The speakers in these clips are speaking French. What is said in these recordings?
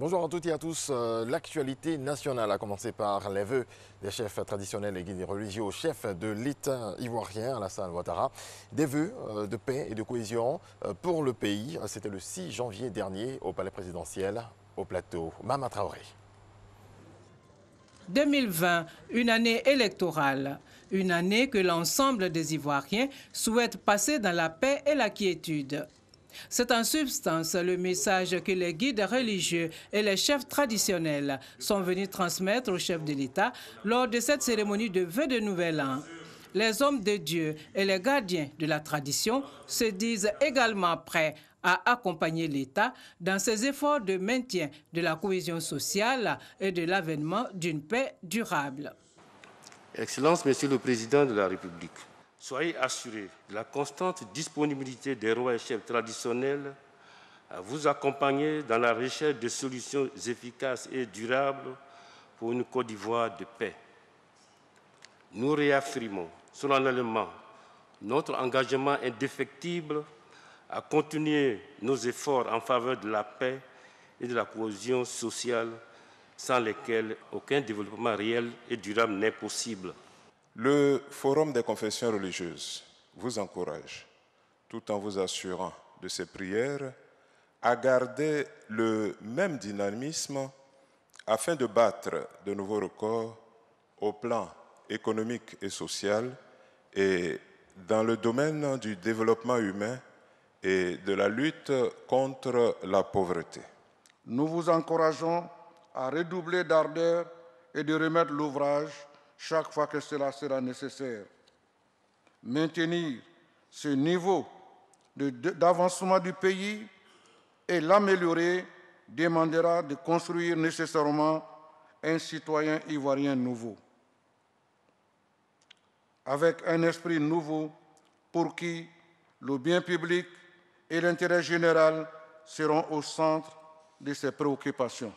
Bonjour à toutes et à tous. L'actualité nationale a commencé par les vœux des chefs traditionnels et guides religieux au chef de l'État ivoirien, Alassane Ouattara. Des vœux de paix et de cohésion pour le pays. C'était le 6 janvier dernier au palais présidentiel au plateau. Mama Traoré. 2020, une année électorale. Une année que l'ensemble des Ivoiriens souhaitent passer dans la paix et la quiétude. C'est en substance le message que les guides religieux et les chefs traditionnels sont venus transmettre au chef de l'État lors de cette cérémonie de vœux de Nouvel An. Les hommes de Dieu et les gardiens de la tradition se disent également prêts à accompagner l'État dans ses efforts de maintien de la cohésion sociale et de l'avènement d'une paix durable. Excellence, Monsieur le Président de la République, soyez assurés de la constante disponibilité des rois et chefs traditionnels à vous accompagner dans la recherche de solutions efficaces et durables pour une Côte d'Ivoire de paix. Nous réaffirmons solennellement notre engagement indéfectible à continuer nos efforts en faveur de la paix et de la cohésion sociale, sans lesquels aucun développement réel et durable n'est possible. Le Forum des confessions religieuses vous encourage, tout en vous assurant de ses prières, à garder le même dynamisme afin de battre de nouveaux records au plan économique et social et dans le domaine du développement humain et de la lutte contre la pauvreté. Nous vous encourageons à redoubler d'ardeur et de remettre l'ouvrage chaque fois que cela sera nécessaire. Maintenir ce niveau d'avancement du pays et l'améliorer demandera de construire nécessairement un citoyen ivoirien nouveau, avec un esprit nouveau pour qui le bien public et l'intérêt général seront au centre de ses préoccupations.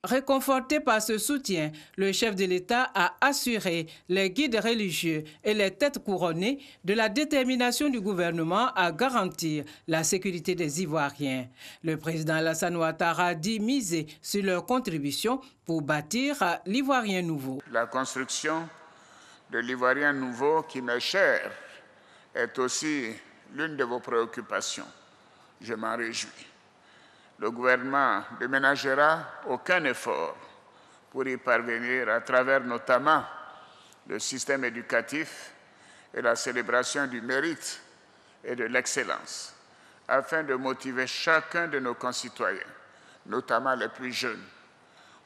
Réconforté par ce soutien, le chef de l'État a assuré les guides religieux et les têtes couronnées de la détermination du gouvernement à garantir la sécurité des Ivoiriens. Le président Alassane Ouattara dit miser sur leur contribution pour bâtir l'Ivoirien nouveau. La construction de l'Ivoirien nouveau qui m'est cher est aussi l'une de vos préoccupations. Je m'en réjouis. Le gouvernement ne ménagera aucun effort pour y parvenir à travers notamment le système éducatif et la célébration du mérite et de l'excellence, afin de motiver chacun de nos concitoyens, notamment les plus jeunes,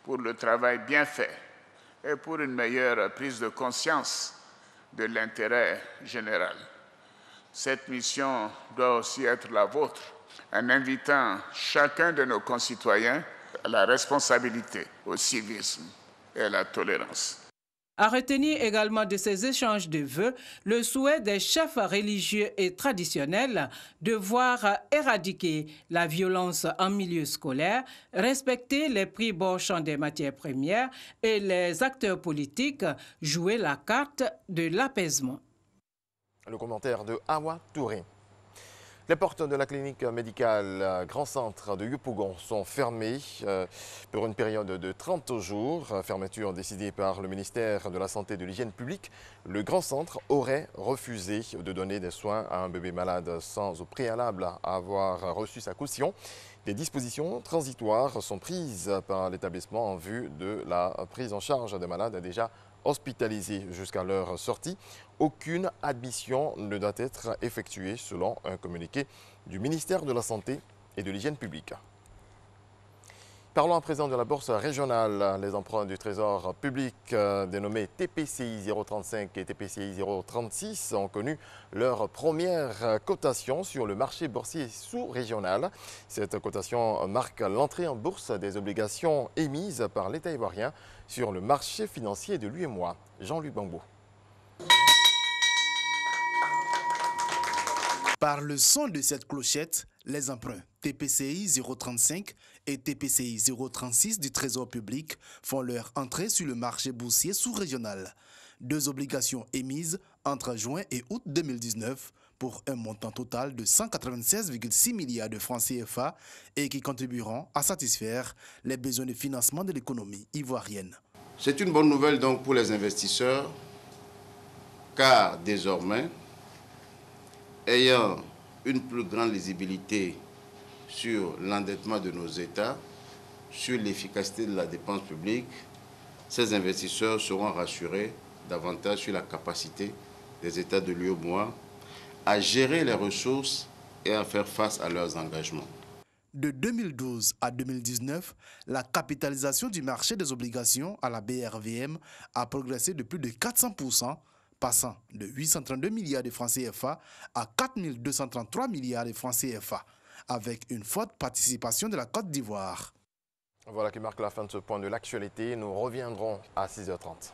pour le travail bien fait et pour une meilleure prise de conscience de l'intérêt général. Cette mission doit aussi être la vôtre, en invitant chacun de nos concitoyens à la responsabilité, au civisme et à la tolérance. À retenir également de ces échanges de vœux le souhait des chefs religieux et traditionnels de voir éradiquer la violence en milieu scolaire, respecter les prix borchants des matières premières et les acteurs politiques jouer la carte de l'apaisement. Le commentaire de Awa Touré. Les portes de la clinique médicale Grand Centre de Yopougon sont fermées pour une période de 30 jours. Fermeture décidée par le ministère de la Santé et de l'Hygiène publique. Le Grand Centre aurait refusé de donner des soins à un bébé malade sans au préalable avoir reçu sa caution. Des dispositions transitoires sont prises par l'établissement en vue de la prise en charge des malades déjà hospitalisés jusqu'à leur sortie. Aucune admission ne doit être effectuée selon un communiqué du ministère de la Santé et de l'Hygiène publique. Parlons à présent de la bourse régionale. Les emprunts du Trésor public dénommés TPCI 035 et TPCI 036 ont connu leur première cotation sur le marché boursier sous-régional. Cette cotation marque l'entrée en bourse des obligations émises par l'État ivoirien sur le marché financier de l'UEMOA. Jean-Luc Bangbo. Par le son de cette clochette, les emprunts TPCI 035 et TPCI 036 du Trésor public font leur entrée sur le marché boursier sous-régional. Deux obligations émises entre juin et août 2019 pour un montant total de 196,6 milliards de francs CFA et qui contribueront à satisfaire les besoins de financement de l'économie ivoirienne. C'est une bonne nouvelle donc pour les investisseurs, car désormais, ayant une plus grande lisibilité sur l'endettement de nos États, sur l'efficacité de la dépense publique, ces investisseurs seront rassurés davantage sur la capacité des États de l'UEMOA à gérer les ressources et à faire face à leurs engagements. De 2012 à 2019, la capitalisation du marché des obligations à la BRVM a progressé de plus de 400%, passant de 832 milliards de francs CFA à 4 233 milliards de francs CFA, avec une forte participation de la Côte d'Ivoire. Voilà qui marque la fin de ce point de l'actualité. Nous reviendrons à 6h30.